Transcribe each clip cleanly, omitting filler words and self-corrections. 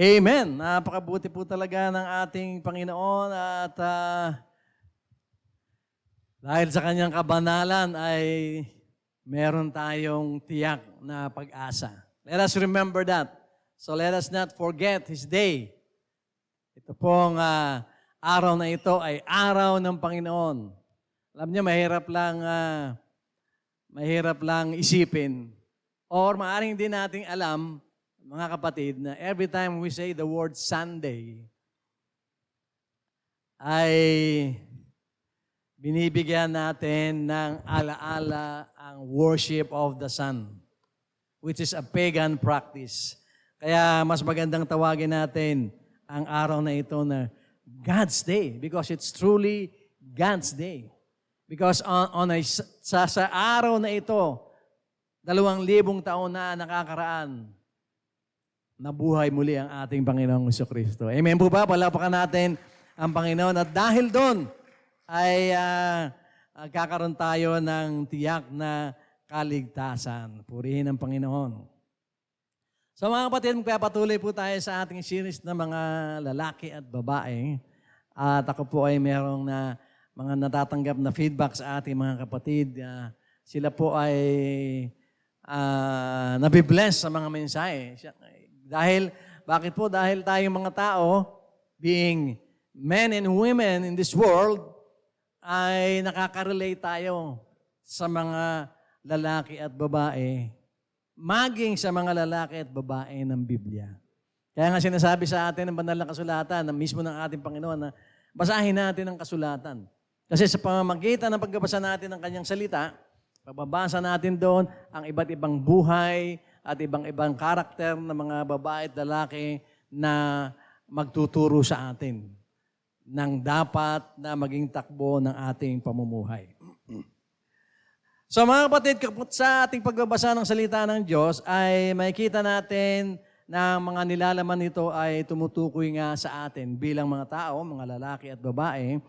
Amen. Napakabuti po talaga ng ating Panginoon at dahil sa kanyang kabanalan ay meron tayong tiyak na pag-asa. Let us remember that. So let us not forget His day. Ito pong araw na ito ay araw ng Panginoon. Alam niyo, mahirap lang isipin or maaaring hindi nating alam, mga kapatid, na every time we say the word Sunday, ay binibigyan natin ng alaala ang worship of the sun, which is a pagan practice. Kaya mas magandang tawagin natin ang araw na ito na God's Day because it's truly God's Day. Because sa araw na ito, 2,000 taon na nakakaraan, nabuhay muli ang ating Panginoong Jesucristo. Amen po ba? Palapakan natin ang Panginoon. At dahil doon, ay kakaroon tayo ng tiyak na kaligtasan. Purihin ang Panginoon. So mga kapatid, magpapatuloy po tayo sa ating series na mga lalaki at babae. At ako po ay merong mga natatanggap na feedback sa ating mga kapatid. Sila po ay nabibless sa mga mensahe. Bakit po? Dahil tayong mga tao, being men and women in this world, ay nakaka-relate tayo sa mga lalaki at babae, maging sa mga lalaki at babae ng Biblia. Kaya nga sinasabi sa atin ng banal na kasulatan, na mismo ng ating Panginoon, na basahin natin ang kasulatan. Kasi sa pamamagitan ng pagbabasa natin ng kanyang salita, pagbabasa natin doon ang iba't ibang buhay at ibang karakter ng mga babae at lalaki na magtuturo sa atin ng dapat na maging takbo ng ating pamumuhay. So mga kapatid, sa ating pagbabasa ng salita ng Diyos ay makikita natin na mga nilalaman nito ay tumutukoy nga sa atin bilang mga tao, mga lalaki at babae.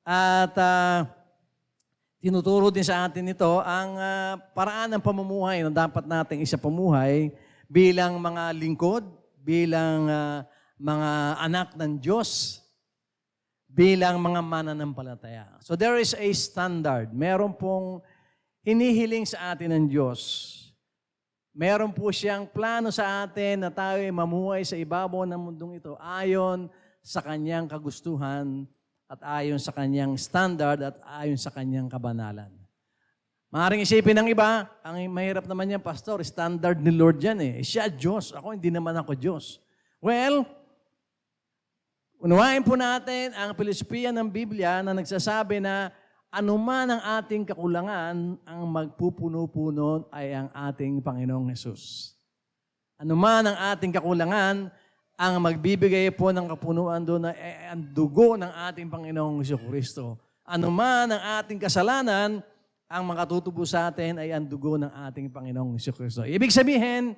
At tinuturo din sa atin ito ang paraan ng pamumuhay na dapat nating isapamuhay bilang mga lingkod, bilang mga anak ng Diyos, bilang mga mananampalataya. So there is a standard. Meron pong hinihiling sa atin ng Diyos. Meron po siyang plano sa atin na tayo ay mamuhay sa ibabaw ng mundong ito ayon sa kanyang kagustuhan at ayon sa kanyang standard at ayon sa kanyang kabanalan. Maaaring isipin ng iba, ang mahirap naman yan, Pastor, standard ni Lord yan eh. Siya Diyos, ako hindi naman ako Diyos. Well, unawain po natin ang pilosopiya ng Biblia na nagsasabi na anuman ang ating kakulangan, ang magpupuno-puno ay ang ating Panginoong Hesus. Anuman ang ating kakulangan, ang magbibigay po ng kapunuan doon ay ang dugo ng ating Panginoong Jesucristo. Anuman ang ating kasalanan, ang makatutubo sa atin ay ang dugo ng ating Panginoong Jesucristo. Ibig sabihin,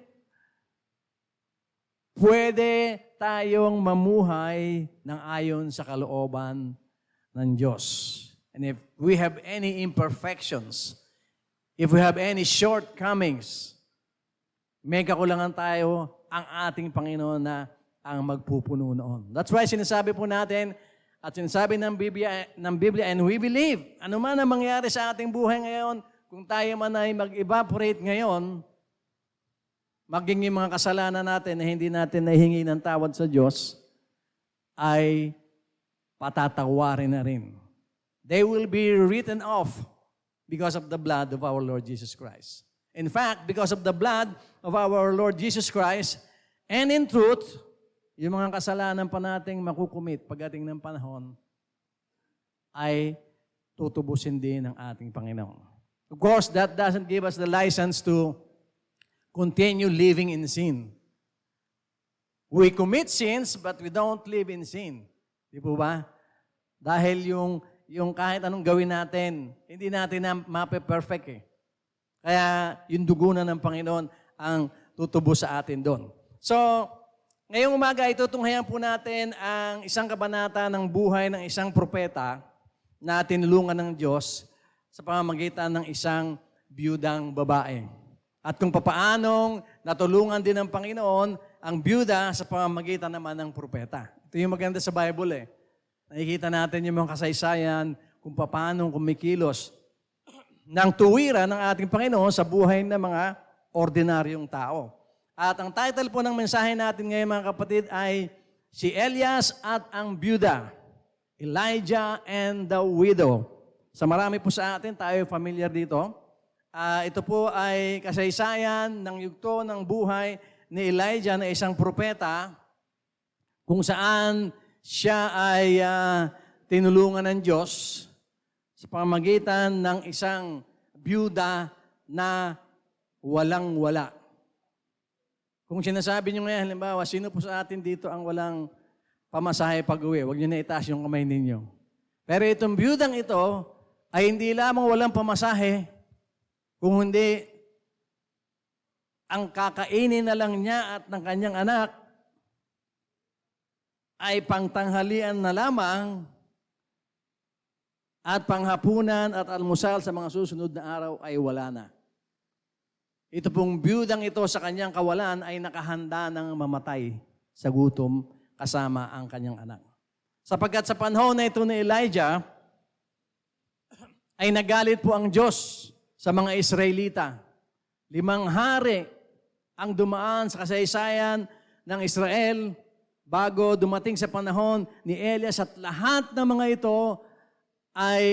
pwede tayong mamuhay ng ayon sa kalooban ng Diyos. And if we have any imperfections, if we have any shortcomings, may kakulangan tayo, ang ating Panginoon na ang magpupuno noon. That's why sinasabi po natin at sinasabi ng Biblia and we believe, ano man ang mangyari sa ating buhay ngayon, kung tayo man ay mag-evaporate ngayon, maging yung mga kasalanan natin na hindi natin nahingi ng tawad sa Diyos, ay patatawarin na rin. They will be written off because of the blood of our Lord Jesus Christ. In fact, because of the blood of our Lord Jesus Christ, and in truth, yung mga kasalanan pa nating makukumit pagdating ng panahon, ay tutubusin din ng ating Panginoon. Of course, that doesn't give us the license to continue living in sin. We commit sins, but we don't live in sin. Di po ba? Dahil yung kahit anong gawin natin, hindi natin na mape-perfect eh. Kaya yung dugo na ng Panginoon ang tutubo sa atin doon. So, ngayong umaga, itutunghayan po natin ang isang kabanata ng buhay ng isang propeta na tinulungan ng Diyos sa pamamagitan ng isang biyudang babae. At kung papaanong natulungan din ng Panginoon ang byuda sa pamamagitan naman ng propeta. Ito yung maganda sa Bible eh. Nakikita natin yung mga kasaysayan kung paano kumikilos ng tuwiran ng ating Panginoon sa buhay ng mga ordinaryong tao. At ang title po ng mensahe natin ngayon mga kapatid ay si Elias at ang byuda, Elijah and the widow. Sa marami po sa atin, tayo familiar dito. Ito po ay kasaysayan ng yugto ng buhay ni Elijah na isang propeta kung saan siya ay tinulungan ng Diyos sa pamamagitan ng isang byuda na walang-wala. Kung sinasabi nyo ngayon, halimbawa, sino po sa atin dito ang walang pamasahe pag-uwi? Huwag nyo na itaas yung kamay ninyo. Pero itong byudang ito ay hindi lamang walang pamasahe, kung hindi ang kakainin na lang niya at ng kanyang anak ay pangtanghalian na lamang at panghapunan at almusal sa mga susunod na araw ay wala na. Ito pong byudang ito sa kanyang kawalan ay nakahanda ng mamatay sa gutom kasama ang kanyang anak. Sapagkat sa panahon na ito ni Elijah, ay nagalit po ang Diyos sa mga Israelita. 5 hari ang dumaan sa kasaysayan ng Israel bago dumating sa panahon ni Elias at lahat ng mga ito ay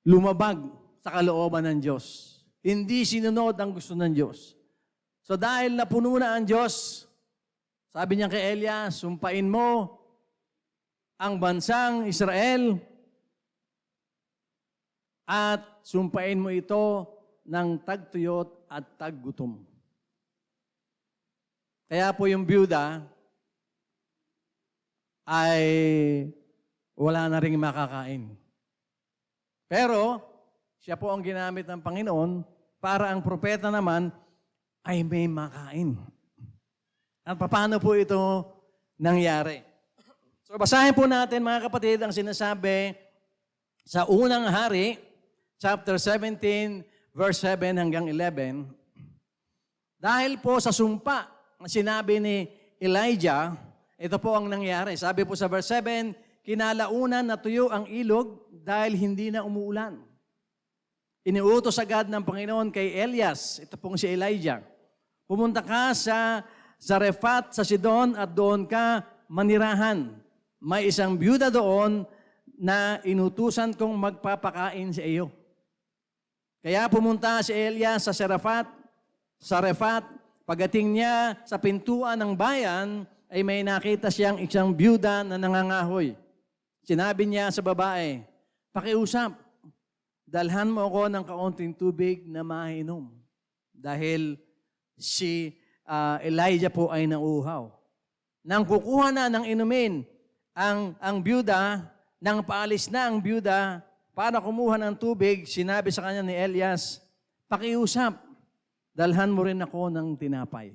lumabag sa kalooban ng Diyos. Hindi sinunod ang gusto ng Diyos. So dahil napuno na ang Diyos, sabi niya kay Elias, sumpain mo ang bansang Israel at sumpain mo ito ng tagtuyot at taggutom. Kaya po yung byuda ay wala na ring makakain. Pero siya po ang ginamit ng Panginoon para ang propeta naman ay may makain. At paano po ito nangyari? So basahin po natin mga kapatid ang sinasabi sa unang hari, chapter 17, verse 7 hanggang 11. Dahil po sa sumpa na sinabi ni Elijah, ito po ang nangyari. Sabi po sa verse 7, kinalaunan natuyo ang ilog dahil hindi na umuulan. Iniutos agad ng Panginoon kay Elias, ito pong si Elijah, pumunta ka sa Zarephath sa Sidon at doon ka manirahan. May isang byuda doon na inutusan kong magpapakain sa iyo. Kaya pumunta si Elias sa Zarephath. Pagdating niya sa pintuan ng bayan, ay may nakita siyang isang byuda na nangangahoy. Sinabi niya sa babae, pakiusap, dalhan mo ako ng kaunting tubig na mainom. Dahil si Elijah po ay nauuhaw. Nang kukuha na ng inumin, ang byuda, nang paalis na ang byuda, para kumuha ng tubig, sinabi sa kanya ni Elias, pakiusap, dalhan mo rin ako ng tinapay.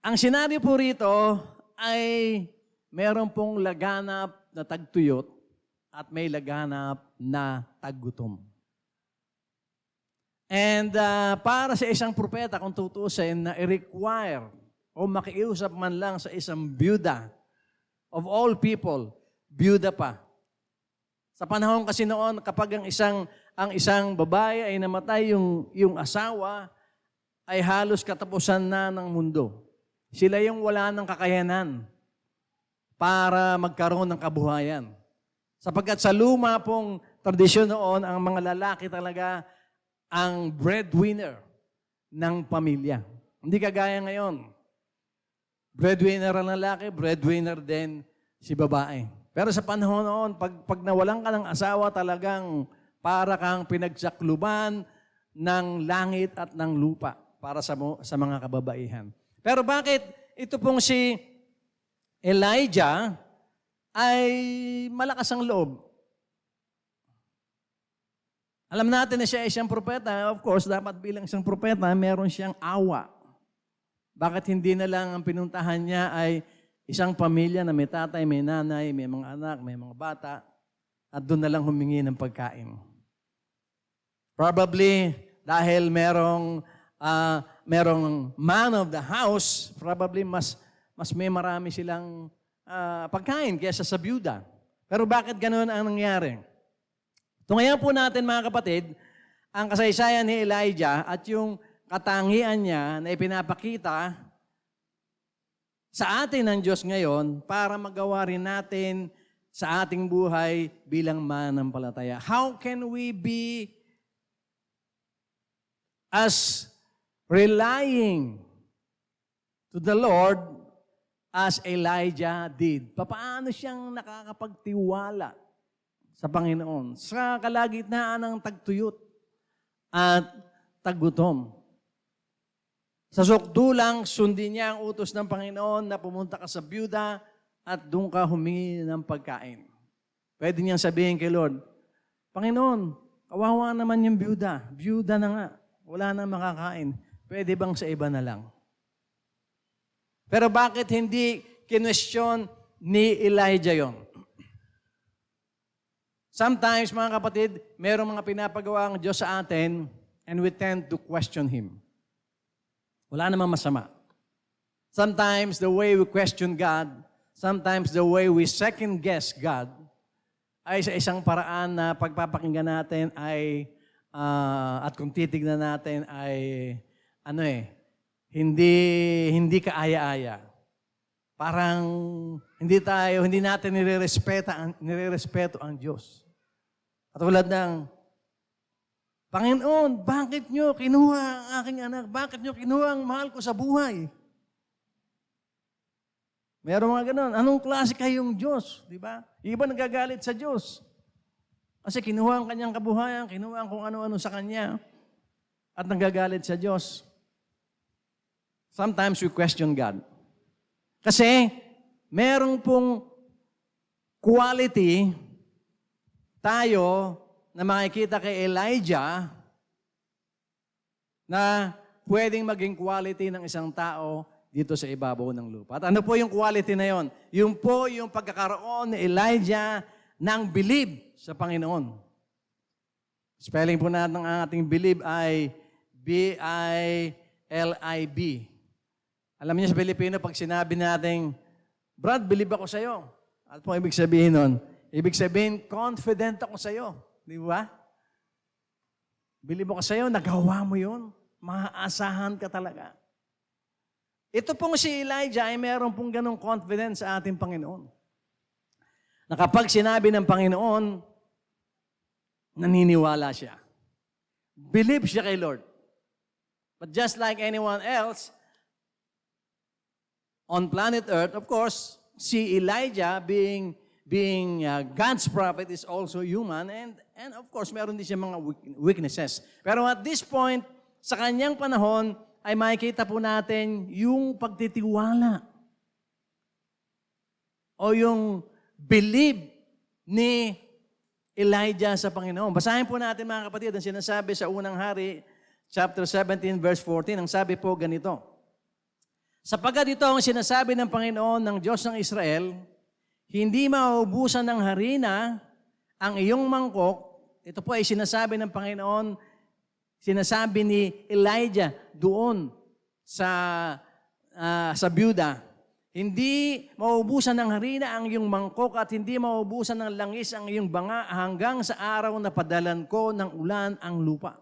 Ang senaryo po rito ay meron pong laganap na tagtuyot at may laganap na taggutom. And para sa isang propeta, kung tutusin, na i-require o makiusap man lang sa isang byuda, of all people, byuda pa. Sa panahon kasi noon, kapag ang isang babae ay namatay, yung asawa ay halos katapusan na ng mundo. Sila yung wala ng kakayanan para magkaroon ng kabuhayan. Sapagkat sa luma pong tradisyon noon, ang mga lalaki talaga ang breadwinner ng pamilya. Hindi kagaya ngayon. Breadwinner ang lalaki, breadwinner din si babae. Pero sa panahon noon, pag nawalan ka ng asawa, talagang para kang pinagsakluban ng langit at ng lupa para sa mga kababaihan. Pero bakit ito pong si Elijah ay malakas ang loob? Alam natin na siya ay isang propeta. Of course, dapat bilang isang propeta, meron siyang awa. Bakit hindi na lang ang pinuntahan niya ay isang pamilya na may tatay, may nanay, may mga anak, may mga bata, at doon na lang humingi ng pagkain? Probably dahil merong merong man of the house, probably mas may marami silang pagkain kaysa sa byuda. Pero bakit ganoon ang nangyari? Tungayan po natin mga kapatid, ang kasaysayan ni Elijah at yung katangian niya na ipinapakita sa atin ng Diyos ngayon para magawa rin natin sa ating buhay bilang mananampalataya. How can we be as relying to the Lord as Elijah did? Paano siyang nakakapagtiwala sa Panginoon sa kalagitnaan ng tagtuyot at taggutom? Sa sukdulang, sundin niya ang utos ng Panginoon na pumunta ka sa byuda at doon ka humingi ng pagkain. Pwede niyang sabihin kay Lord, Panginoon, kawawa naman yung byuda. Byuda na nga. Wala na makakain. Pwede bang sa iba na lang? Pero bakit hindi kinwestiyon ni Elijah yon? Sometimes, mga kapatid, mayroong mga pinapagawa ang Diyos sa atin and we tend to question Him. Wala namang masama. Sometimes, the way we question God, sometimes the way we second-guess God, ay sa isang paraan na pagpapakinggan natin ay, at kung titignan natin ay, hindi kaaya-aya. Parang hindi natin nirerespeto ang Diyos. At tulad ng, Panginoon, bakit nyo kinuha ang aking anak? Bakit nyo kinuha ang mahal ko sa buhay? Meron mga ganon. Anong klase kayong Diyos? Di ba? Iba nagagalit sa Diyos. Kasi kinuha ang kanyang kabuhayan, kinuha ang kung ano-ano sa kanya, at nagagalit sa Diyos. Sometimes we question God. Kasi merong pong quality tayo na makikita kay Elijah na pwedeng maging quality ng isang tao dito sa ibabaw ng lupa. At ano po yung quality na yon? Yung po yung pagkakaroon ni Elijah ng believe sa Panginoon. Spelling po natin ng ating believe ay B-I-L-I-B. Alam niyo sa Pilipino, pag sinabi natin, Brad, believe ako sa iyo. At po ibig sabihin nun? Ibig sabihin, confident ako sa iyo. Di ba? Believe ako sa iyo, nagawa mo yun. Maaasahan ka talaga. Ito pong si Elijah ay meron pong ganong confidence sa ating Panginoon. Na kapag sinabi ng Panginoon, naniniwala siya. Believe siya kay Lord. But just like anyone else, on planet Earth, of course, si Elijah being God's prophet is also human and of course, meron din siya mga weaknesses. Pero at this point, sa kanyang panahon, ay makikita po natin yung pagtitiwala o yung believe ni Elijah sa Panginoon. Basahin po natin mga kapatid ang sinasabi sa unang hari, chapter 17, verse 14. Ang sabi po ganito, sapagkat ito ang sinasabi ng Panginoon ng Diyos ng Israel, hindi maubusan ng harina ang iyong mangkok. Ito po ay sinasabi ng Panginoon, sinasabi ni Elijah doon sa byuda. Hindi maubusan ng harina ang iyong mangkok at hindi maubusan ng langis ang iyong banga hanggang sa araw na padalan ko ng ulan ang lupa.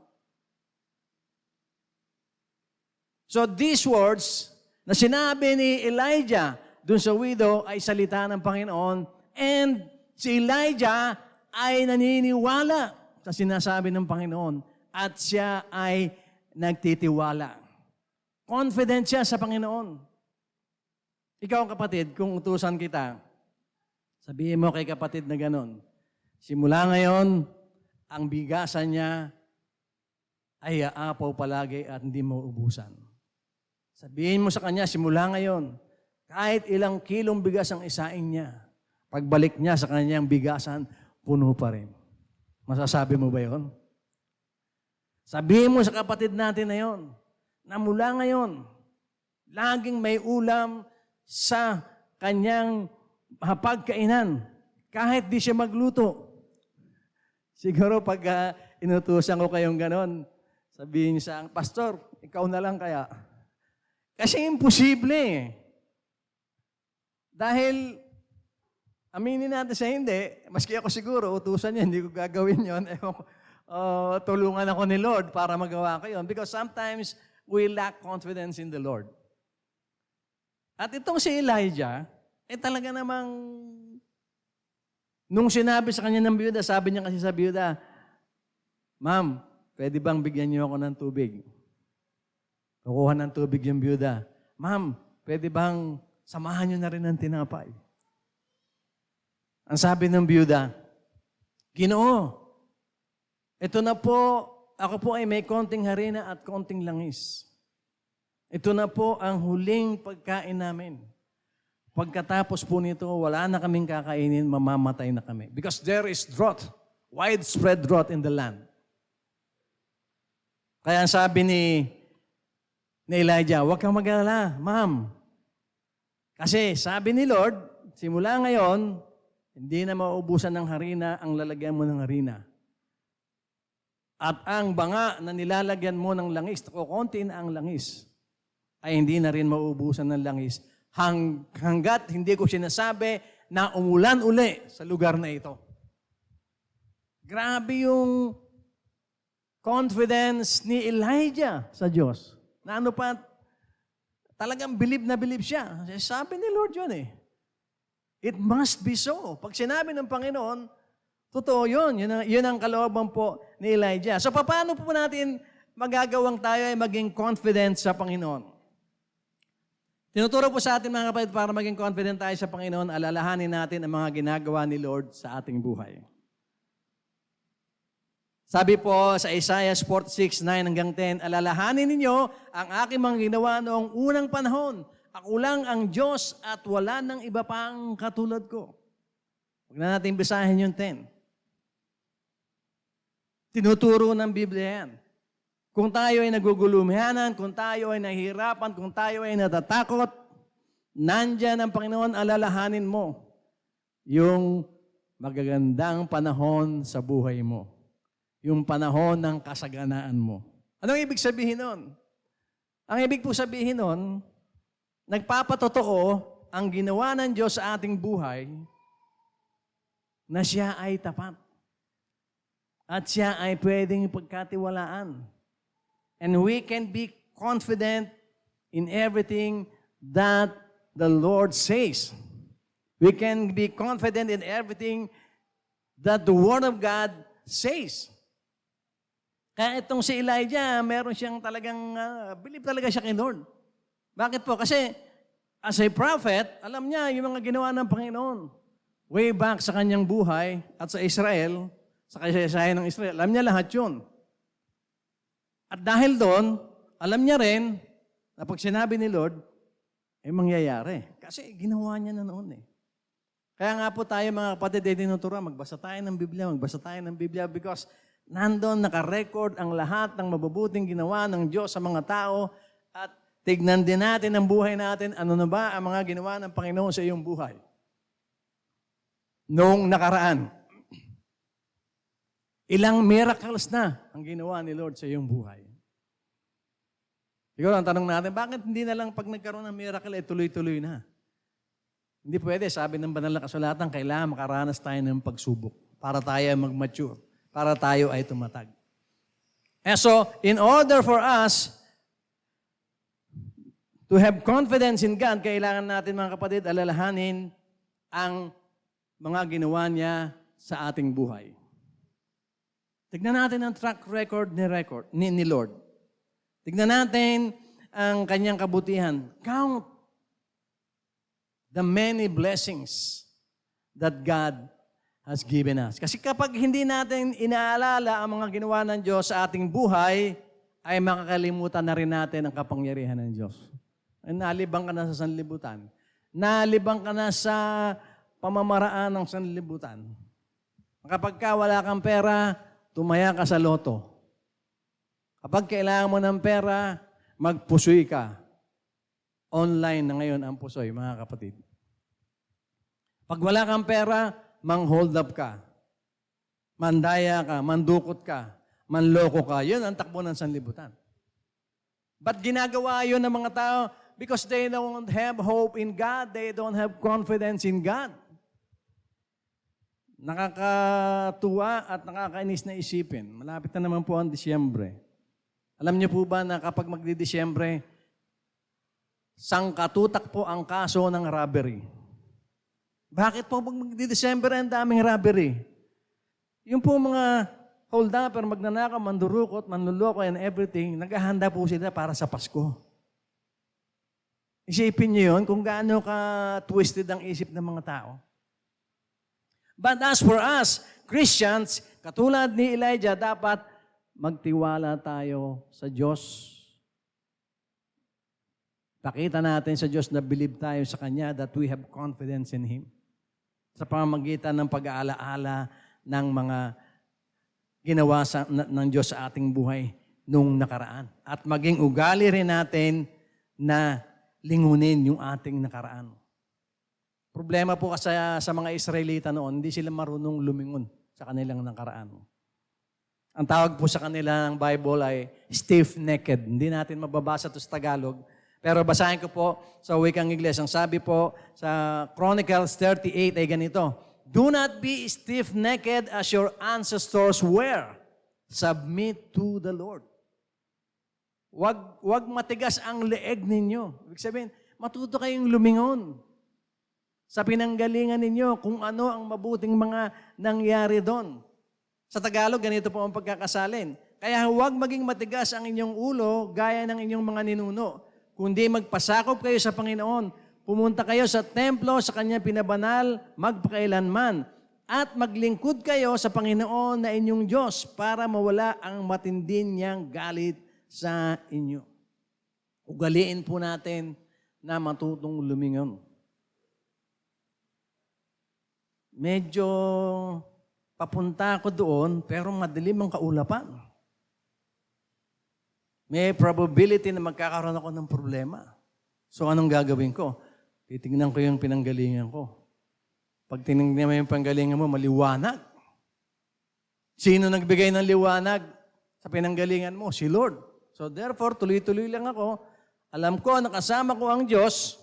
So these words na sinabi ni Elijah doon sa widow ay salita ng Panginoon and si Elijah ay naniniwala sa sinasabi ng Panginoon at siya ay nagtitiwala. Confident siya sa Panginoon. Ikaw kapatid, kung utusan kita, sabihin mo kay kapatid na ganon, simula ngayon, ang bigasan niya ay aapaw palagi at hindi mo ubusan. Sabihin mo sa kanya, simula ngayon, kahit ilang kilong bigas ang isain niya, pagbalik niya sa kanyang bigasan, puno pa rin. Masasabi mo ba yon? Sabihin mo sa kapatid natin na yon, na mula ngayon, laging may ulam sa kanyang hapagkainan, kahit di siya magluto. Siguro pag inutusan ko kayong ganon, sabihin niyo sa Pastor, ikaw na lang kaya. Kasi imposible eh. Dahil, aminin natin sa hindi, maski ako siguro, utusan niya, hindi ko gagawin yon. Tulungan ako ni Lord para magawa ko yun. Because sometimes, we lack confidence in the Lord. At itong si Elijah, talaga namang, nung sinabi sa kanya ng biyuda, sabi niya kasi sa biyuda, Ma'am, pwede bang bigyan niyo ako ng tubig? Kukuha ng tubig yung biyuda. Ma'am, pwede bang samahan niyo na rin ng tinapay? Ang sabi ng biyuda, Ginoo, ito na po, ako po ay may konting harina at konting langis. Ito na po ang huling pagkain namin. Pagkatapos po nito, wala na kaming kakainin, mamamatay na kami. Because there is drought, widespread drought in the land. Kaya ang sabi ni Elijah, huwag kang mag-alala, ma'am. Kasi sabi ni Lord, simula ngayon, hindi na mauubusan ng harina ang lalagyan mo ng harina. At ang banga na nilalagyan mo ng langis, kukunti na ang langis, ay hindi na rin mauubusan ng langis hanggat hindi ko sinasabi na umulan uli sa lugar na ito. Grabe yung confidence ni Elijah sa Diyos. Na ano pa, talagang bilib na bilib siya. Sabi ni Lord yun eh. It must be so. Pag sinabi ng Panginoon, totoo yun. Yun ang kalooban po ni Elijah. So paano po natin magagawang tayo ay maging confident sa Panginoon? Tinuturo po sa atin mga kapatid para maging confident tayo sa Panginoon, alalahanin natin ang mga ginagawa ni Lord sa ating buhay. Sabi po sa Isaiah 46:9-10, alalahanin ninyo ang aking mga ginawa noong unang panahon. Ako lang ang Diyos at wala nang iba pang katulad ko. Huwag na natin basahin yung 10. Tinuturo ng Biblia yan. Kung tayo ay nagugulumihanan, kung tayo ay nahihirapan, kung tayo ay natatakot, nandyan ang Panginoon, alalahanin mo yung magagandang panahon sa buhay mo. Yung panahon ng kasaganaan mo. Anong ibig sabihin nun? Ang ibig po sabihin nun, nagpapatotoo ang ginawa ng Diyos sa ating buhay na siya ay tapat. At siya ay pwedeng pagkatiwalaan. And we can be confident in everything that the Lord says. We can be confident in everything that the Word of God says. Kaya itong si Elijah, meron siyang talagang, believe talaga siya kay Lord. Bakit po? Kasi as a prophet, alam niya yung mga ginawa ng Panginoon. Way back sa kanyang buhay at sa Israel, sa kasaysayan ng Israel, alam niya lahat yun. At dahil doon, alam niya rin na pag sinabi ni Lord, ay mangyayari. Kasi ginawa niya na noon eh. Kaya nga po tayo mga kapatid ay tinuturuan, magbasa tayo ng Biblia because nandun nakarecord ang lahat ng mabubuting ginawa ng Diyos sa mga tao at tignan din natin ang buhay natin, ano na ba ang mga ginawa ng Panginoon sa iyong buhay. Noong nakaraan, ilang miracles na ang ginawa ni Lord sa iyong buhay. Siguro ang tanong natin, bakit hindi na lang pag nagkaroon ng miracle ay tuloy-tuloy na? Hindi pwede. Sabi ng banal na kasulatan, kailangan makaranas tayo ng pagsubok para tayo ay mag-mature, para tayo ay tumatag. And so, in order for us to have confidence in God, kailangan natin mga kapatid, alalahanin ang mga ginawa niya sa ating buhay. Tignan natin ang track record ni Lord. Tignan natin ang kanyang kabutihan. Count the many blessings that God has given us. Kasi kapag hindi natin inaalala ang mga ginawa ng Diyos sa ating buhay, ay makakalimutan na rin natin ang kapangyarihan ng Diyos. Nalibang ka na sa sanlibutan. Nalibang ka na sa pamamaraan ng sanlibutan. Kapag wala kang pera, tumaya ka sa loto. Kapag kailangan mo ng pera, magpusoy ka. Online na ngayon ang pusoy, mga kapatid. Pag wala kang pera, mang-hold up ka. Mandaya ka, mandukot ka, manloko ka. Yun ang takbo ng sanlibutan. But ginagawa yun ng mga tao because they don't have hope in God. They don't have confidence in God. Nakakatuwa at nakakainis na isipin. Malapit na naman po ang Disyembre. Alam niyo po ba na kapag magdi-Disyembre, sangkatutak po ang kaso ng robbery? Bakit po pag magdi-Disyembre ang daming robbery? Yung po mga hold-upper, magnanakaw, mandurukot, manluloko, and everything, naghahanda po sila para sa Pasko. Isipin niyo yun kung gaano ka-twisted ang isip ng mga tao. But as for us, Christians, katulad ni Elijah, dapat magtiwala tayo sa Diyos. Pakita natin sa Diyos na believe tayo sa Kanya, that we have confidence in Him. Sa pamamagitan ng pag-aalaala ng mga ginawa ng Diyos sa ating buhay nung nakaraan. At maging ugali rin natin na lingunin yung ating nakaraan. Problema po kasi sa mga Israelita noon, hindi sila marunong lumingon sa kanilang nakaraan. Ang tawag po sa kanila ng Bible ay stiff-necked. Hindi natin mababasa ito sa Tagalog. Pero basahin ko po sa wikang Ingles. Ang sabi po sa Chronicles 38 ay ganito, "Do not be stiff-necked as your ancestors were. Submit to the Lord." Wag matigas ang leeg ninyo. Ibig sabihin, matuto kayong lumingon sa pinanggalingan ninyo kung ano ang mabuting mga nangyari doon. Sa Tagalog, ganito po ang pagkakasalin. Kaya huwag maging matigas ang inyong ulo gaya ng inyong mga ninuno, kundi magpasakop kayo sa Panginoon. Pumunta kayo sa templo sa Kanyang pinabanal magpakailanman at maglingkod kayo sa Panginoon na inyong Diyos para mawala ang matindi niyang galit sa inyo. Ugaliin po natin na matutong lumingon. Medyo papunta ako doon pero madilim ang kaulapan. May probability na magkakaroon ako ng problema. So anong gagawin ko? Titingnan ko yung pinanggalingan ko. Pag tinignan mo yung panggalingan mo, maliwanag. Sino nagbigay ng liwanag sa pinanggalingan mo? Si Lord. So therefore, tuloy-tuloy lang ako. Alam ko, nakasama ko ang Diyos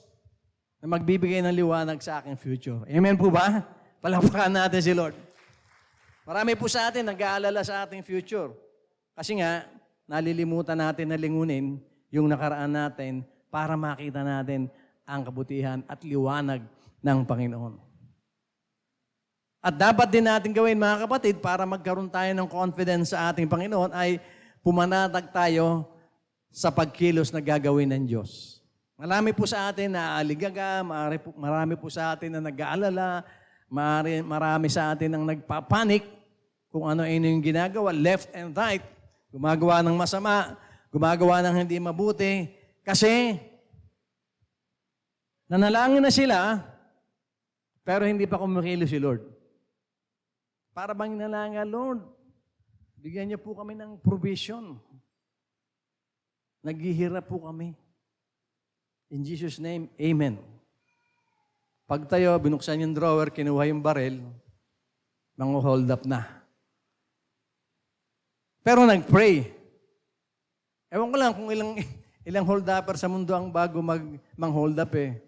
na magbibigay ng liwanag sa aking future. Amen po ba? Palakpakan natin si Lord. Marami po sa atin nag-aalala sa ating future. Kasi nga, nalilimutan natin na lingunin yung nakaraan natin para makita natin ang kabutihan at liwanag ng Panginoon. At dapat din natin gawin, mga kapatid, para magkaroon tayo ng confidence sa ating Panginoon ay pumanatag tayo sa pagkilos na gagawin ng Diyos. Marami po sa atin na aligaga, marami po sa atin na nag-aalala, marami sa atin ang nagpapanik kung ano yung ginagawa, left and right, gumagawa ng masama, gumagawa ng hindi mabuti, kasi nanalangin na sila, pero hindi pa kumikilos si Lord. Para bang nanalangin, Lord, bigyan niyo po kami ng provision. Naghihirap po kami. In Jesus' name, Amen. Pag tayo, binuksan yung drawer, kinuha yung baril, mang-hold up na. Pero nag-pray. Ewan ko lang kung ilang hold-upper sa mundo ang bago mang-hold up eh.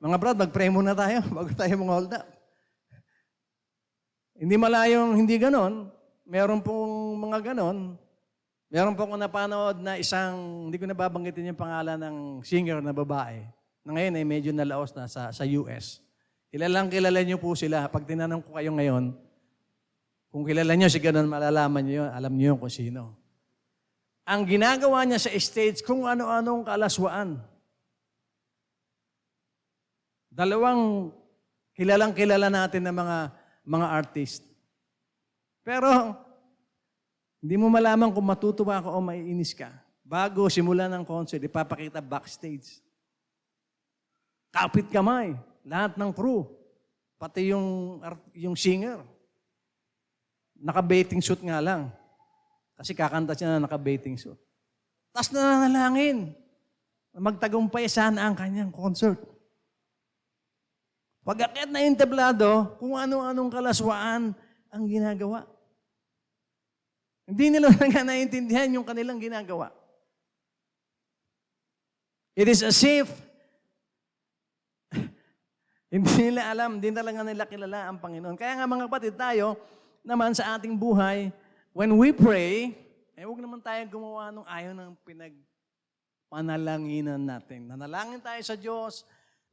Mga brad, mag-pray muna tayo bago tayo mang-hold up. Hindi malayong hindi ganon. Meron pong mga ganon. Meron pong napanood na isang, hindi ko nababanggitin yung pangalan ng singer na babae, na ngayon ay medyo nalaos na sa US. Kilala niyo po sila. Pag tinanong ko kayo ngayon, kung kilala niyo si ganon, malalaman niyo yun, alam niyo kung sino. Ang ginagawa niya sa stage, kung ano-anong kalaswaan. Dalawang kilalang-kilala natin na mga artist. Pero, hindi mo malaman kung matutuwa ka o maiinis ka. Bago simulan ng concert, ipapakita backstage. Kapit kamay, lahat ng crew, pati yung singer. Naka-bathing suit nga lang. Kasi kakanta siya na naka-bathing suit. Tapos nananalangin. Magtagumpay sana ang kanyang concert. Pag-akit na yung tablado, kung ano-anong kalaswaan ang ginagawa. Hindi nila nga naiintindihan yung kanilang ginagawa. It is as if hindi nila alam, hindi talaga nila kilala ang Panginoon. Kaya nga mga kapatid, tayo naman sa ating buhay, when we pray, huwag naman tayo gumawa ng ayaw ng pinagpanalanginan natin. Nanalangin tayo sa Diyos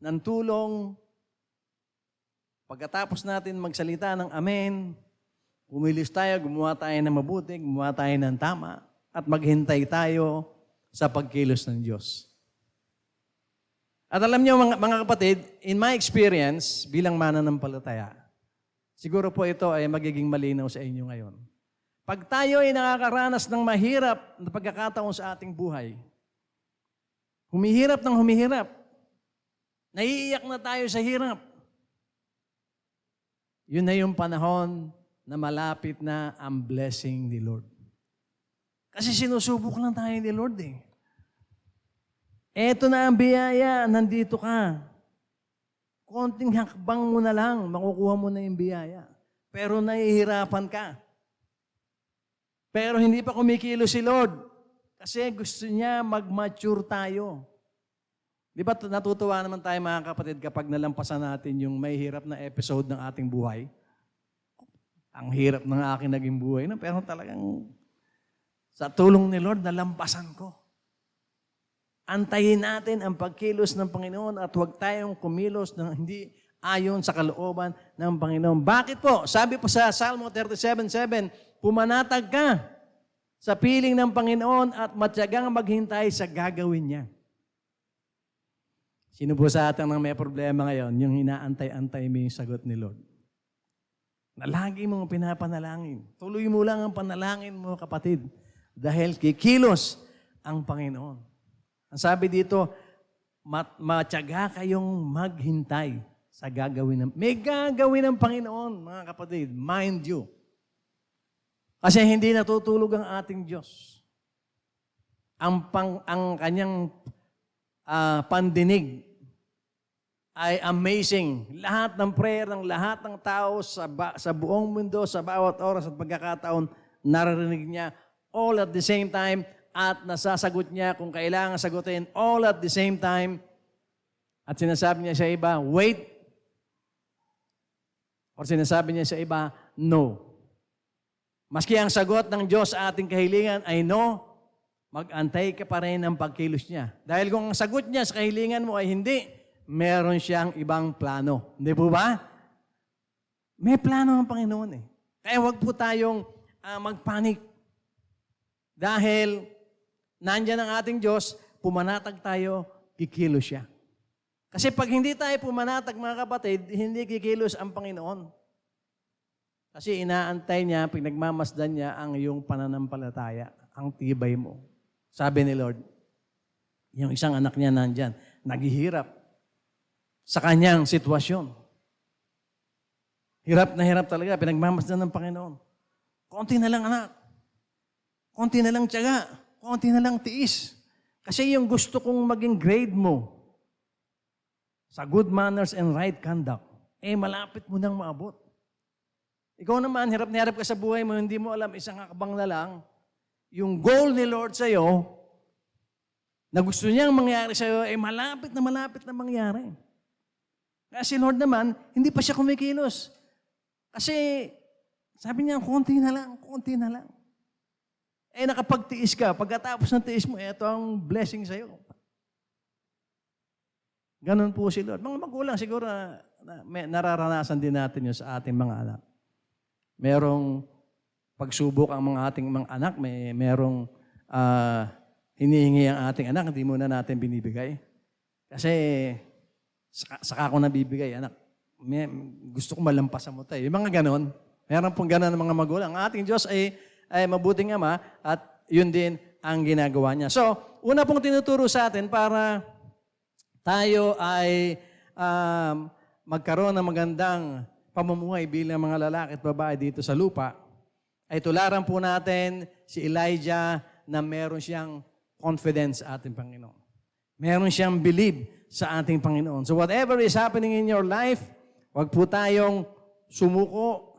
ng tulong. Pagkatapos natin magsalita ng amen, kumilos tayo, gumawa tayo ng mabuti, gumawa tayo ng tama, at maghintay tayo sa pagkilos ng Diyos. At alam niyo mga kapatid, in my experience bilang mananampalataya, siguro po ito ay magiging malinaw sa inyo ngayon. Pag tayo ay nakakaranas ng mahirap na pagkakataon sa ating buhay, humihirap ng humihirap, naiiyak na tayo sa hirap, yun na yung panahon na malapit na ang blessing ni Lord. Kasi sinusubok lang tayo ni Lord eh. Eto na ang biyaya, nandito ka. Konting hakbang mo na lang, makukuha mo na yung biyaya. Pero nahihirapan ka. Pero hindi pa kumikilos si Lord. Kasi gusto niya mag-mature tayo. Di ba natutuwa naman tayo mga kapatid kapag nalampasan natin yung may hirap na episode ng ating buhay? Ang hirap ng aking naging buhay, no? Pero talagang sa tulong ni Lord, nalampasan ko. Antayin natin ang pagkilos ng Panginoon at huwag tayong kumilos ng hindi ayon sa kalooban ng Panginoon. Bakit po? Sabi po sa Salmo 37:7, pumanatag ka sa piling ng Panginoon at matyagang maghintay sa gagawin niya. Sino po sa atin ang may problema ngayon? Yung inaantay-antay mo yung sagot ni Lord. Na lagi mong pinapanalangin. Tuloy mo lang ang panalangin mo, kapatid. Dahil kikilos ang Panginoon. Ang sabi dito, matyaga kayong maghintay sa gagawin ng... May gagawin ng Panginoon, mga kapatid. Mind you. Kasi hindi natutulog ang ating Diyos. Ang kanyang pandinig ay amazing. Lahat ng prayer ng lahat ng tao sa buong mundo, sa bawat oras at pagkakataon, naririnig niya all at the same time at nasasagot niya kung kailangan sagutin all at the same time. At sinasabi niya sa iba, wait. Or sinasabi niya sa iba, no. Maski ang sagot ng Diyos sa ating kahilingan ay no, mag-antay ka pa rin ng pagkilos niya. Dahil kung ang sagot niya sa kahilingan mo ay hindi, meron siyang ibang plano. Hindi po ba? May plano ang Panginoon eh. Kaya huwag po tayong magpanik. Dahil nandyan ang ating Diyos, pumanatag tayo, kikilos siya. Kasi pag hindi tayo pumanatag, mga kapatid, hindi kikilos ang Panginoon. Kasi inaantay niya, pinagmamasdan niya ang iyong pananampalataya, ang tibay mo. Sabi ni Lord, yung isang anak niya nandyan, naghihirap sa kanyang sitwasyon. Hirap na hirap talaga, pinagmamasdan ng Panginoon. Konti na lang anak. Konti na lang tiyaga. Konti na lang tiis. Kasi yung gusto kong maging grade mo sa good manners and right conduct, malapit mo nang maabot. Ikaw naman, hirap na hirap ka sa buhay mo, hindi mo alam, isang hakbang na lang, yung goal ni Lord sa'yo, na gusto niyang mangyari sa'yo, malapit na mangyari. Kasi Lord naman, hindi pa siya kumikilos. Kasi, sabi niya, konti na lang. Nakapagtiis ka. Pagkatapos ng tiis mo, ito ang blessing sa'yo. Ganon po si Lord. Mga magulang, siguro nararanasan din natin yun sa ating mga anak. Merong pagsubok ang mga ating mga anak, merong hinihingi ang ating anak, hindi muna natin binibigay. Kasi, saka ko nabibigay, anak. Gusto ko malampasan mo tayo. Yung mga ganon. Meron pong ganon ng mga magulang. Ang ating Diyos ay mabuting Ama at yun din ang ginagawa niya. So, una pong tinuturo sa atin para tayo ay magkaroon ng magandang pamumuhay bilang mga lalaki at babae dito sa lupa, ay tularan po natin si Elijah na meron siyang confidence sa ating Panginoon. Meron siyang believe sa ating Panginoon. So whatever is happening in your life, wag po tayong sumuko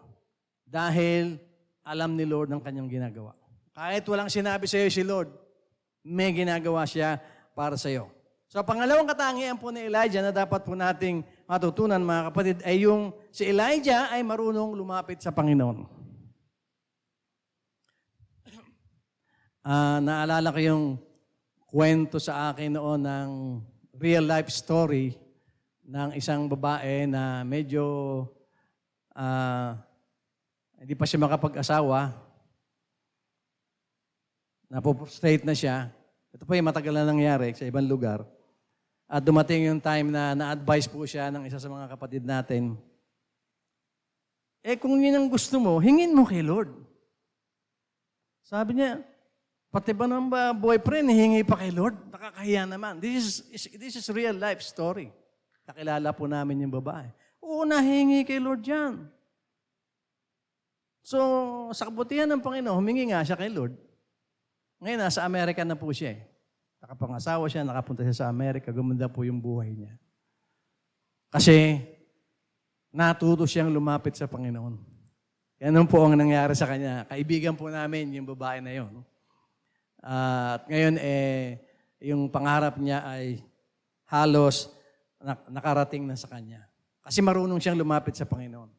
dahil alam ni Lord ang kanyang ginagawa. Kahit walang sinabi sa iyo si Lord, may ginagawa siya para sa iyo. So, pangalawang katangian po ni Elijah na dapat po nating matutunan, mga kapatid, ay yung si Elijah ay marunong lumapit sa Panginoon. Naalala ko yung kwento sa akin noon ng real life story ng isang babae na medyo hindi pa siya makapag-asawa. Napoprostrate na siya. Ito po yung matagal na nangyari sa ibang lugar. At dumating yung time na na-advise po siya ng isa sa mga kapatid natin, kung yun ang gusto mo, hingin mo kay Lord. Sabi niya, pati ba ng boyfriend, hingi pa kay Lord? Nakakahiya naman. This is real life story. Nakilala po namin yung babae. Oo, nahingi kay Lord yan. So, sa kabutihan ng Panginoon, humingi nga siya kay Lord. Ngayon, nasa Amerika na po siya eh. Nakapangasawa siya, nakapunta siya sa Amerika, gumanda po yung buhay niya. Kasi, natuto siyang lumapit sa Panginoon. Yan po ang nangyari sa kanya. Kaibigan po namin yung babae na yun. At ngayon, yung pangarap niya ay halos nakarating na sa kanya. Kasi marunong siyang lumapit sa Panginoon.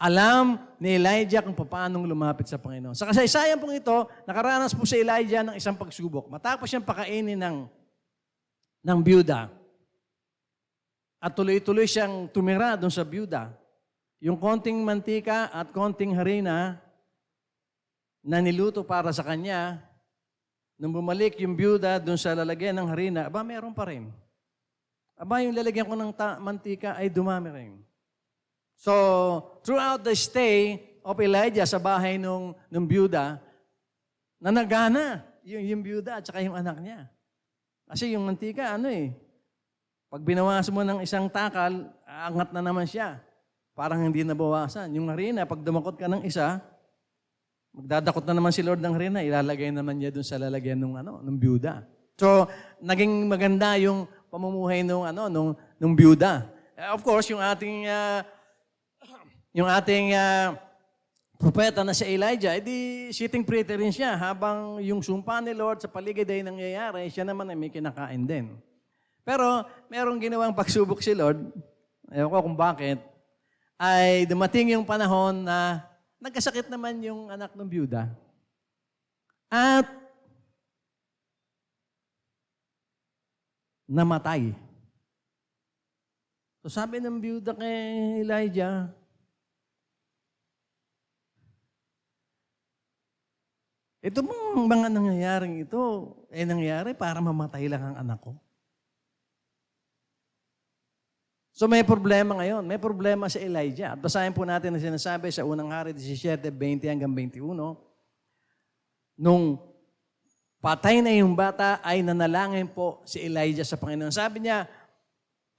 Alam ni Elijah kung paano lumapit sa Panginoon. Sa kasaysayan pong ito, nakaranas po si Elijah ng isang pagsubok. Matapos siyang pakainin ng byuda. At tuloy-tuloy siyang tumira doon sa byuda. Yung konting mantika at konting harina na niluto para sa kanya, nung bumalik yung byuda doon sa lalagyan ng harina, meron pa rin. Yung lalagyan ko ng mantika ay dumami rin. So, throughout the stay of Elijah sa bahay nung byuda, nanagana yung byuda at saka yung anak niya. Kasi yung mantika, pag binawas mo ng isang takal, aangat na naman siya. Parang hindi nabawasan. Yung harina, pag dumakot ka ng isa, magdadakot na naman si Lord ng harina, ilalagay naman niya dun sa lalagyan ng byuda. So, naging maganda yung pamumuhay nung byuda. Of course, yung ating propeta na si Elijah, edi sitting pretty rin siya habang yung sumpa ni Lord sa paligid ay nangyayari, siya naman ay may kinakain din. Pero merong ginawang pagsubok si Lord, ewan ko kung bakit, ay dumating yung panahon na nagkasakit naman yung anak ng byuda. At namatay. So sabi ng byuda kay Elijah, ito mong mga nangyayaring ito, nangyayari para mamatay lang ang anak ko. So may problema ngayon. May problema si Elijah. At basahin po natin ang sinasabi sa unang hari 17:20 hanggang 21. Nung patay na yung bata, ay nanalangin po si Elijah sa Panginoon. Sabi niya,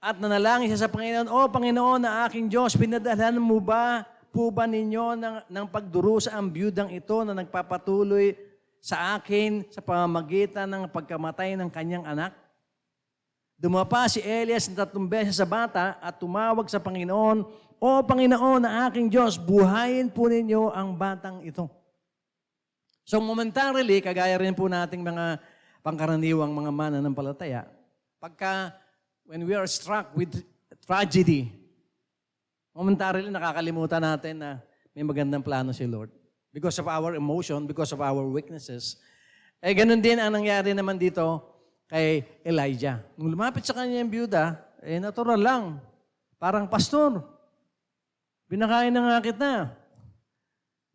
at nanalangin siya sa Panginoon, O Panginoon na aking Diyos, pinadalhan mo ba po ba ninyo ng pagdurusa ang biyudang ito na nagpapatuloy sa akin sa pamamagitan ng pagkamatay ng kanyang anak? Dumapa si Elias ng 3 beses sa bata at tumawag sa Panginoon, O Panginoon na aking Diyos, buhayin po ninyo ang batang ito. So momentarily, kagaya rin po nating mga pangkaraniwang mga mananampalataya, when we are struck with tragedy, momentarily nakakalimutan natin na may magandang plano si Lord. Because of our emotion, because of our weaknesses. Ganun din ang nangyari naman dito kay Elijah. Nung lumapit sa kanya yung byuda, natural lang. Parang, Pastor, binakain na nga kita.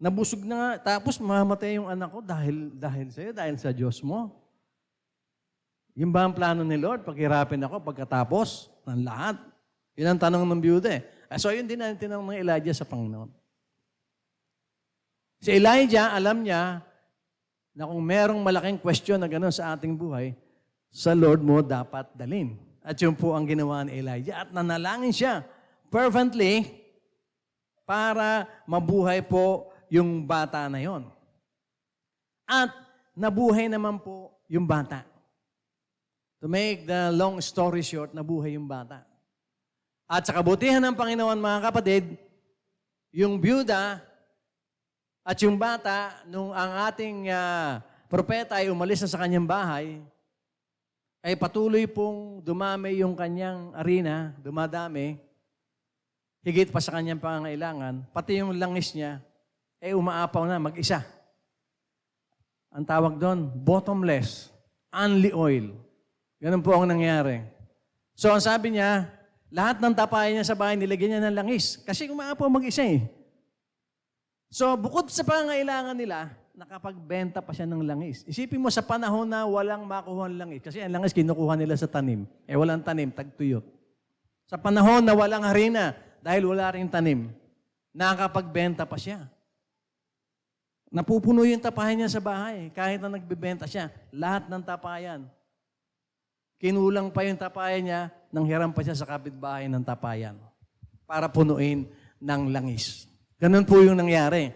Nabusog na nga. Tapos mamamatay yung anak ko dahil sa'yo, dahil sa Diyos mo. Yung ba ang plano ni Lord? Paghirapin ako pagkatapos ng lahat. Yun ang tanong ng byuda So yun din ang tinanong ng Elijah sa Panginoon. Si Elijah, alam niya na kung merong malaking question na gano'n sa ating buhay, sa Lord mo dapat dalin. At yun po ang ginawa ni Elijah. At nanalangin siya fervently para mabuhay po yung bata na yon. At nabuhay naman po yung bata. To make the long story short, nabuhay yung bata. At sa kabutihan ng Panginoon, mga kapatid, yung byuda at yung bata, nung ang ating propeta ay umalis na sa kanyang bahay, ay patuloy pong dumami yung kanyang arena, dumadami, higit pa sa kanyang pangangailangan, pati yung langis niya, ay umaapaw na mag-isa. Ang tawag doon, bottomless, only oil. Ganun po ang nangyari. So ang sabi niya, lahat ng tapayan niya sa bahay, nilagyan niya ng langis. Kasi umaapaw mag-isa eh. So bukod sa pangangailangan nila, nakapagbenta pa siya ng langis. Isipin mo sa panahon na walang makuha ng langis. Kasi ang langis kinukuha nila sa tanim. Walang tanim, tagtuyot. Sa panahon na walang harina, dahil wala rin tanim, nakapagbenta pa siya. Napupuno yung tapayan niya sa bahay. Kahit na nagbebenta siya, lahat ng tapayan. Kinulang pa yung tapayan niya, nang hiram pa siya sa kapitbahay ng tapayan para punuin ng langis. Ganun po yung nangyari.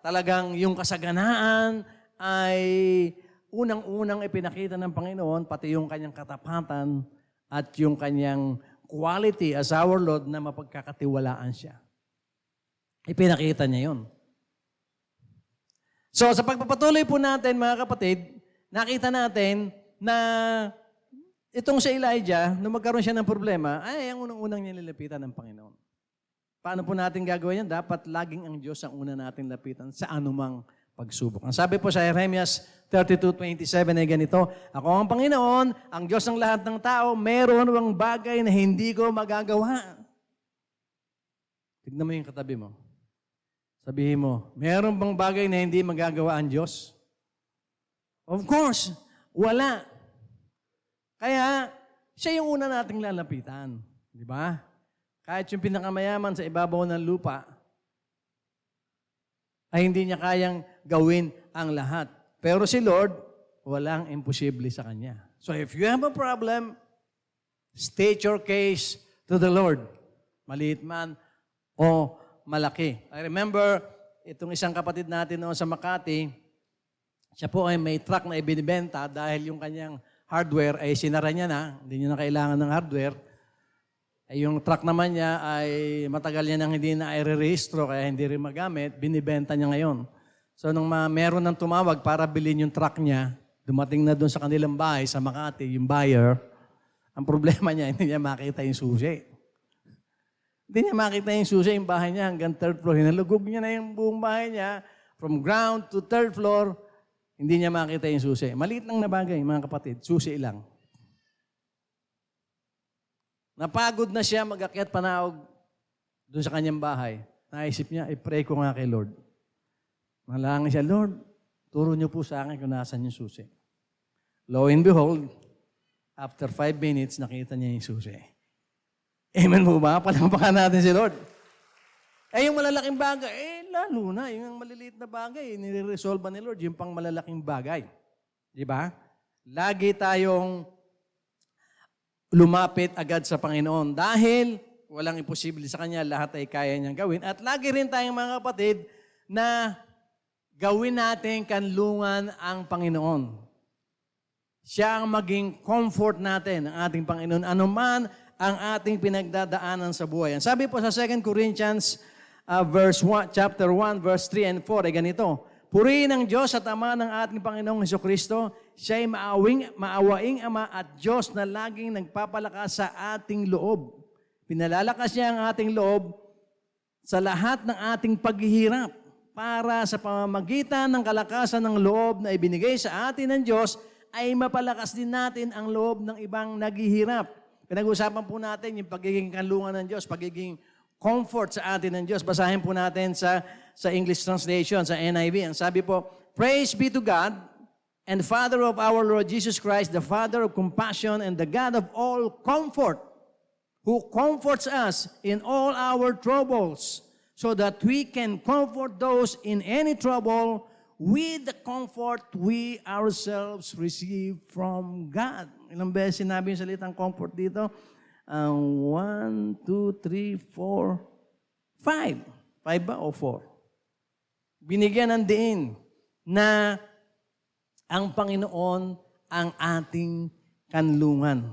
Talagang yung kasaganaan ay unang-unang ipinakita ng Panginoon, pati yung kanyang katapatan at yung kanyang quality as our Lord na mapagkakatiwalaan siya. Ipinakita niya yun. So sa pagpapatuloy po natin mga kapatid, nakita natin na itong si Elijah, nung magkaroon siya ng problema, ay ang unang-unang niya nilalapitan ng Panginoon. Paano po natin gagawin yan? Dapat laging ang Diyos ang una natin lapitan sa anumang pagsubok. Ang sabi po sa Jeremias 32:27 ay ganito, ako ang Panginoon, ang Diyos ng lahat ng tao, meron bang bagay na hindi ko magagawa? Tignan mo yung katabi mo. Sabihin mo, meron bang bagay na hindi magagawa ang Diyos? Of course, wala. Kaya, siya yung una nating lalapitan. Di ba? Kahit yung pinakamayaman sa ibabaw ng lupa, ay hindi niya kayang gawin ang lahat. Pero si Lord, walang imposible sa Kanya. So if you have a problem, state your case to the Lord. Maliit man o malaki. I remember, itong isang kapatid natin noon sa Makati, siya po ay may truck na ibinibenta dahil yung kanyang hardware ay sinara niya na, hindi niya na kailangan ng hardware. Ay yung truck naman niya ay matagal niya nang hindi na i-rehistro kaya hindi rin magamit, binibenta niya ngayon. So nung meron ng tumawag para bilhin yung truck niya, dumating na doon sa kanilang bahay sa Makati, yung buyer, ang problema niya, hindi niya makita yung susi. Hindi niya makita yung susi, yung bahay niya hanggang third floor. Hinalugog niya na yung buong bahay niya from ground to third floor, hindi niya makita yung susi. Maliit lang na bagay, mga kapatid, susi lang. Napagod na siya mag-akyat panaog doon sa kanyang bahay. Naisip niya, i-pray ko nga kay Lord. Nalangin siya, Lord, turo niyo po sa akin kung nasan yung susi. Lo and behold, after 5 minutes, nakita niya yung susi. Amen po ba? Palampakan natin si Lord. Yung malalaking bagay, lalo na. Yung maliliit na bagay, nire-resolve ni Lord, yung pang malalaking bagay. Di ba? Lagi tayong lumapit agad sa Panginoon dahil walang imposible sa Kanya, lahat ay kaya niyang gawin. At lagi rin tayong mga kapatid na gawin natin kanlungan ang Panginoon. Siya ang maging comfort natin, ang ating Panginoon, anuman ang ating pinagdadaanan sa buhay. Sabi po sa 2 Corinthians chapter 1, verse 3 and 4 ay ganito, purihin ang Diyos at Ama ng ating Panginoong Hesukristo. Siya ay maawaing Ama at Diyos na laging nagpapalakas sa ating loob. Pinalalakas niya ang ating loob sa lahat ng ating paghihirap para sa pamamagitan ng kalakasan ng loob na ibinigay sa atin ng Diyos ay mapalakas din natin ang loob ng ibang naghihirap. Pinag-usapan po natin yung pagiging kanlungan ng Diyos, pagiging comfort sa atin ng Diyos. Basahin po natin sa English translation, sa NIV. Ang sabi po, praise be to God and Father of our Lord Jesus Christ, the Father of compassion and the God of all comfort, who comforts us in all our troubles, so that we can comfort those in any trouble with the comfort we ourselves receive from God. Ilang beses sinabi yung salitang comfort dito? 1, 2, 3, 4, 5. 5 ba o 4? Binigyan ng diin na ang Panginoon ang ating kanlungan.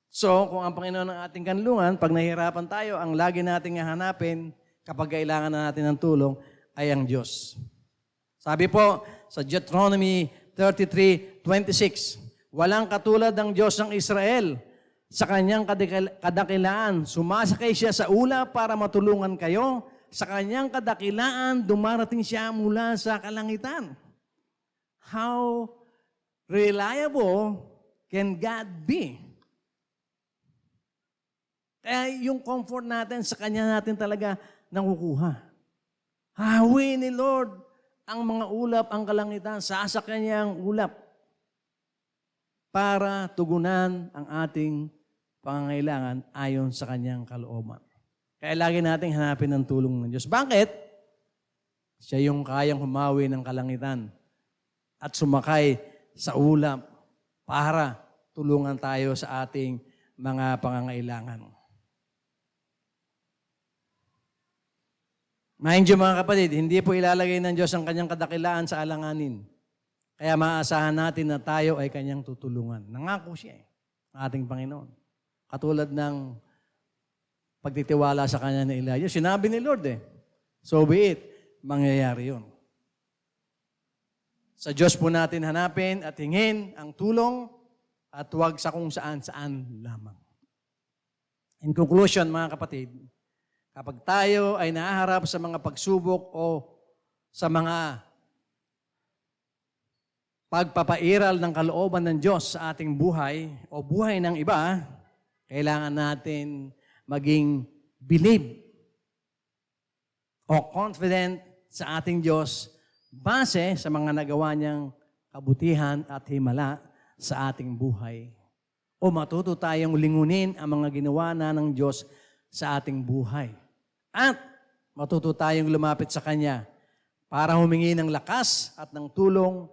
So, kung ang Panginoon ang ating kanlungan, pag nahihirapan tayo, ang lagi nating hahanapin kapag kailangan na natin ng tulong ay ang Diyos. Sabi po sa Deuteronomy 33:26. Walang katulad ng Diyos ng Israel. Sa kanyang kadakilaan, sumasakay siya sa ulap para matulungan kayo. Sa kanyang kadakilaan, dumarating siya mula sa kalangitan. How reliable can God be? Kaya yung comfort natin, sa Kanya natin talaga nakukuha. Hawi ni Lord ang mga ulap, ang kalangitan, sasakyan niya ang ulap para tugunan ang ating pangangailangan ayon sa Kanyang kalooban. Kaya lagi nating hanapin ang tulong ng Diyos. Bakit? Siya yung kayang humawi ng kalangitan at sumakay sa ulap para tulungan tayo sa ating mga pangangailangan. Mind you mga kapatid, hindi po ilalagay ng Diyos ang kanyang kadakilaan sa alanganin. Kaya maaasahan natin na tayo ay kanyang tutulungan. Nangako siya ang ating Panginoon. Katulad ng pagtitiwala sa kanya ni Elijah. Sinabi ni Lord so be it, mangyayari yun. Sa Diyos po natin hanapin at hingin ang tulong at huwag sa kung saan-saan lamang. In conclusion mga kapatid, kapag tayo ay nahaharap sa mga pagsubok o sa mga pagpapairal ng kalooban ng Diyos sa ating buhay o buhay ng iba, kailangan natin maging believe o confident sa ating Diyos base sa mga nagawa niyang kabutihan at himala sa ating buhay. O matuto tayong lingunin ang mga ginawa na ng Diyos sa ating buhay. At matuto tayong lumapit sa Kanya para humingi ng lakas at ng tulong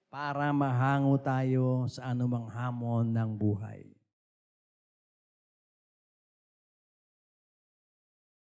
para mahango tayo sa anumang hamon ng buhay.